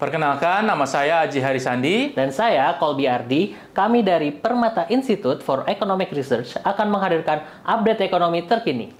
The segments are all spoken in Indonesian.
Perkenalkan, nama saya Aji Harisandi. Dan saya, Kolbi Ardi, kami dari Permata Institute for Economic Research akan menghadirkan update ekonomi terkini.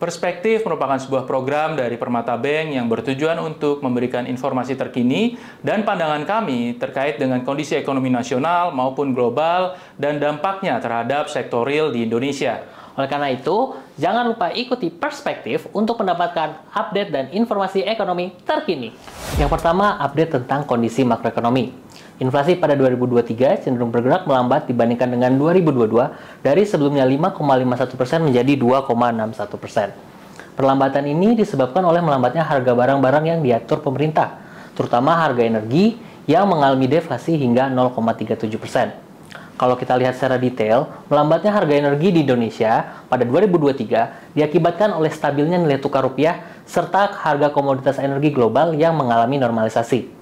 Perspektif merupakan sebuah program dari Permata Bank yang bertujuan untuk memberikan informasi terkini dan pandangan kami terkait dengan kondisi ekonomi nasional maupun global dan dampaknya terhadap sektor real di Indonesia. Oleh karena itu, jangan lupa ikuti Perspektif untuk mendapatkan update dan informasi ekonomi terkini. Yang pertama, update tentang kondisi makroekonomi. Inflasi pada 2023 cenderung bergerak melambat dibandingkan dengan 2022 dari sebelumnya 5,51% menjadi 2,61%. Perlambatan ini disebabkan oleh melambatnya harga barang-barang yang diatur pemerintah, terutama harga energi yang mengalami deflasi hingga 0,37%. Kalau kita lihat secara detail, melambatnya harga energi di Indonesia pada 2023 diakibatkan oleh stabilnya nilai tukar rupiah serta harga komoditas energi global yang mengalami normalisasi.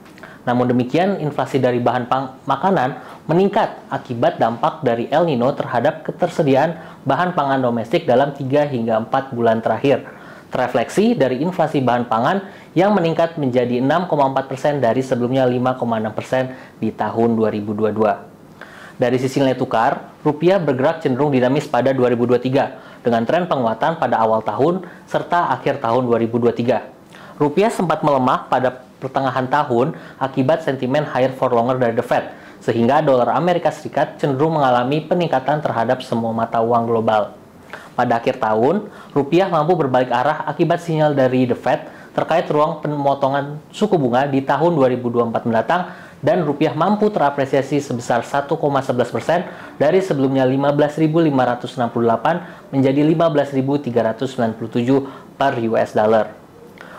Namun demikian, inflasi dari bahan makanan meningkat akibat dampak dari El Nino terhadap ketersediaan bahan pangan domestik dalam 3 hingga 4 bulan terakhir. Terefleksi dari inflasi bahan pangan yang meningkat menjadi 6,4% dari sebelumnya 5,6% di tahun 2022. Dari sisi nilai tukar, rupiah bergerak cenderung dinamis pada 2023 dengan tren penguatan pada awal tahun serta akhir tahun 2023. Rupiah sempat melemah pada pertengahan tahun akibat sentimen higher for longer dari The Fed, sehingga dolar Amerika Serikat cenderung mengalami peningkatan terhadap semua mata uang global. Pada akhir tahun, rupiah mampu berbalik arah akibat sinyal dari The Fed terkait ruang pemotongan suku bunga di tahun 2024 mendatang dan rupiah mampu terapresiasi sebesar 1,11% dari sebelumnya 15.568 menjadi 15.397 per US dollar.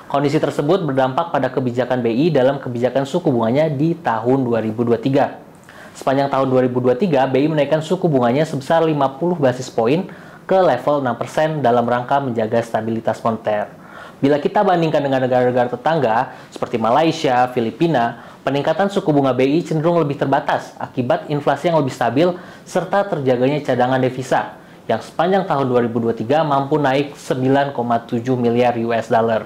Kondisi tersebut berdampak pada kebijakan BI dalam kebijakan suku bunganya di tahun 2023. Sepanjang tahun 2023, BI menaikkan suku bunganya sebesar 50 basis poin ke level 6% dalam rangka menjaga stabilitas moneter. Bila kita bandingkan dengan negara-negara tetangga seperti Malaysia, Filipina, peningkatan suku bunga BI cenderung lebih terbatas akibat inflasi yang lebih stabil serta terjaganya cadangan devisa yang sepanjang tahun 2023 mampu naik 9,7 miliar US dollar.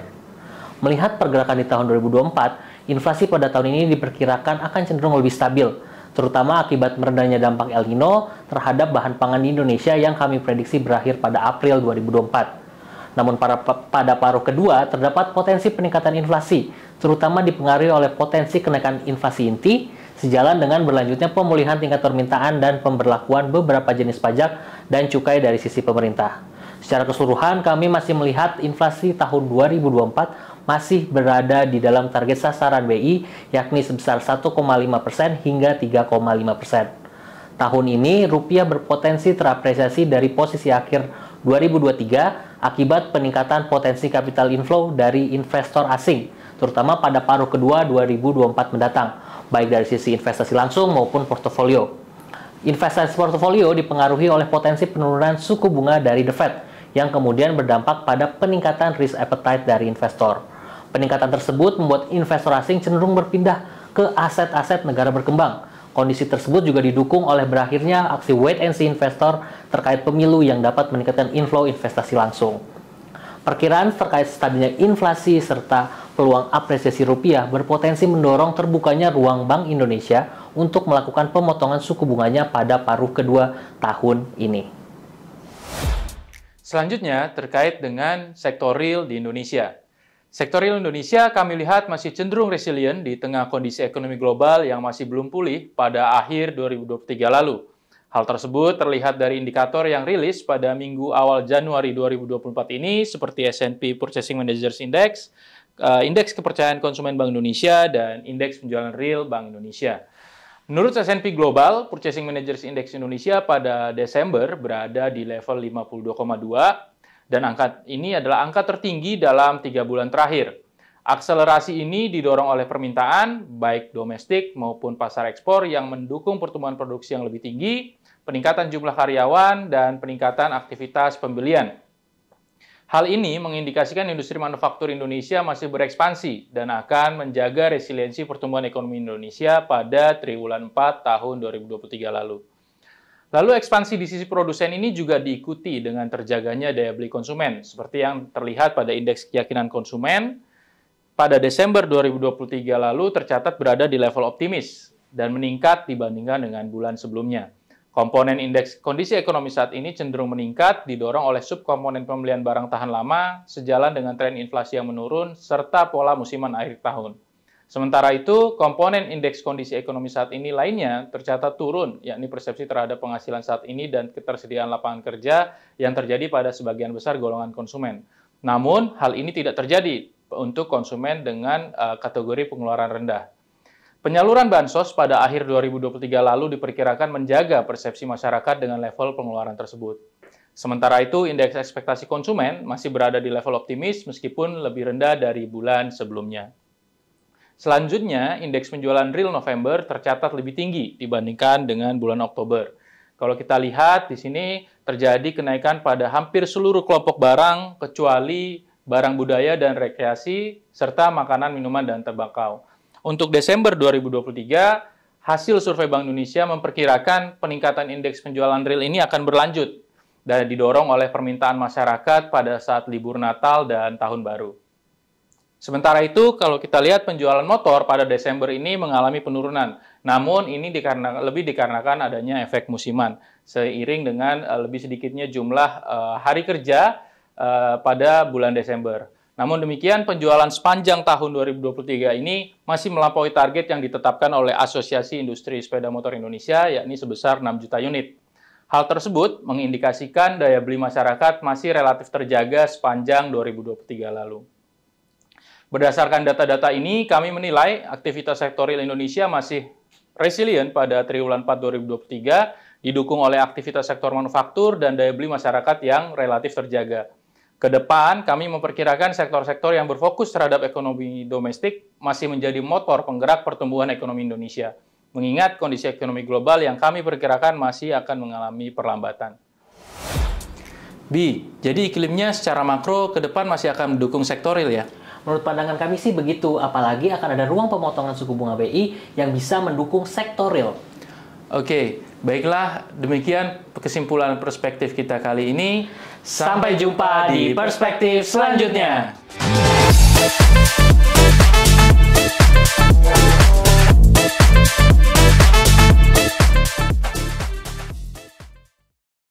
Melihat pergerakan di tahun 2024, inflasi pada tahun ini diperkirakan akan cenderung lebih stabil, terutama akibat meredahnya dampak El Nino terhadap bahan pangan di Indonesia yang kami prediksi berakhir pada April 2024. Namun pada paruh kedua terdapat potensi peningkatan inflasi, terutama dipengaruhi oleh potensi kenaikan inflasi inti, sejalan dengan berlanjutnya pemulihan tingkat permintaan dan pemberlakuan beberapa jenis pajak dan cukai dari sisi pemerintah. Secara keseluruhan, kami masih melihat inflasi tahun 2024 masih berada di dalam target sasaran BI, yakni sebesar 1,5% hingga 3,5%. Tahun ini, rupiah berpotensi terapresiasi dari posisi akhir 2023 akibat peningkatan potensi capital inflow dari investor asing, terutama pada paruh kedua 2024 mendatang, baik dari sisi investasi langsung maupun portofolio. Investasi portofolio dipengaruhi oleh potensi penurunan suku bunga dari The Fed, yang kemudian berdampak pada peningkatan risk appetite dari investor. Peningkatan tersebut membuat investor asing cenderung berpindah ke aset-aset negara berkembang. Kondisi tersebut juga didukung oleh berakhirnya aksi wait and see investor terkait pemilu yang dapat meningkatkan inflow investasi langsung. Perkiraan terkait stabilnya inflasi serta peluang apresiasi rupiah berpotensi mendorong terbukanya ruang Bank Indonesia untuk melakukan pemotongan suku bunganya pada paruh kedua tahun ini. Selanjutnya terkait dengan sektor real di Indonesia. Sektor real Indonesia kami lihat masih cenderung resilient di tengah kondisi ekonomi global yang masih belum pulih pada akhir 2023 lalu. Hal tersebut terlihat dari indikator yang rilis pada minggu awal Januari 2024 ini seperti S&P Purchasing Managers Index, Indeks Kepercayaan Konsumen Bank Indonesia, dan Indeks Penjualan Real Bank Indonesia. Menurut S&P Global, Purchasing Managers Index Indonesia pada Desember berada di level 52,2, dan angka ini adalah angka tertinggi dalam 3 bulan terakhir. Akselerasi ini didorong oleh permintaan, baik domestik maupun pasar ekspor yang mendukung pertumbuhan produksi yang lebih tinggi, peningkatan jumlah karyawan, dan peningkatan aktivitas pembelian. Hal ini mengindikasikan industri manufaktur Indonesia masih berekspansi dan akan menjaga resiliensi pertumbuhan ekonomi Indonesia pada triwulan 4 tahun 2023 lalu. Lalu ekspansi di sisi produsen ini juga diikuti dengan terjaganya daya beli konsumen, seperti yang terlihat pada indeks keyakinan konsumen pada Desember 2023 lalu tercatat berada di level optimis dan meningkat dibandingkan dengan bulan sebelumnya. Komponen indeks kondisi ekonomi saat ini cenderung meningkat, didorong oleh subkomponen pembelian barang tahan lama, sejalan dengan tren inflasi yang menurun, serta pola musiman akhir tahun. Sementara itu, komponen indeks kondisi ekonomi saat ini lainnya tercatat turun, yakni persepsi terhadap penghasilan saat ini dan ketersediaan lapangan kerja yang terjadi pada sebagian besar golongan konsumen. Namun, hal ini tidak terjadi untuk konsumen dengan kategori pengeluaran rendah. Penyaluran bansos pada akhir 2023 lalu diperkirakan menjaga persepsi masyarakat dengan level pengeluaran tersebut. Sementara itu, indeks ekspektasi konsumen masih berada di level optimis meskipun lebih rendah dari bulan sebelumnya. Selanjutnya, indeks penjualan real November tercatat lebih tinggi dibandingkan dengan bulan Oktober. Kalau kita lihat di sini terjadi kenaikan pada hampir seluruh kelompok barang kecuali barang budaya dan rekreasi serta makanan, minuman, dan tembakau. Untuk Desember 2023, hasil survei Bank Indonesia memperkirakan peningkatan indeks penjualan real ini akan berlanjut dan didorong oleh permintaan masyarakat pada saat libur Natal dan Tahun Baru. Sementara itu, kalau kita lihat penjualan motor pada Desember ini mengalami penurunan, namun ini lebih dikarenakan adanya efek musiman, seiring dengan lebih sedikitnya jumlah hari kerja pada bulan Desember. Namun demikian, penjualan sepanjang tahun 2023 ini masih melampaui target yang ditetapkan oleh Asosiasi Industri Sepeda Motor Indonesia, yakni sebesar 6 juta unit. Hal tersebut mengindikasikan daya beli masyarakat masih relatif terjaga sepanjang 2023 lalu. Berdasarkan data-data ini, kami menilai aktivitas sektorial Indonesia masih resilient pada triwulan 4 2023, didukung oleh aktivitas sektor manufaktur dan daya beli masyarakat yang relatif terjaga. Ke depan, kami memperkirakan sektor-sektor yang berfokus terhadap ekonomi domestik masih menjadi motor penggerak pertumbuhan ekonomi Indonesia, mengingat kondisi ekonomi global yang kami perkirakan masih akan mengalami perlambatan. Bi, jadi iklimnya secara makro ke depan masih akan mendukung sektoril ya? Menurut pandangan kami sih begitu, apalagi akan ada ruang pemotongan suku bunga BI yang bisa mendukung sektoril. Oke, baiklah, demikian kesimpulan perspektif kita kali ini. Sampai jumpa di perspektif selanjutnya.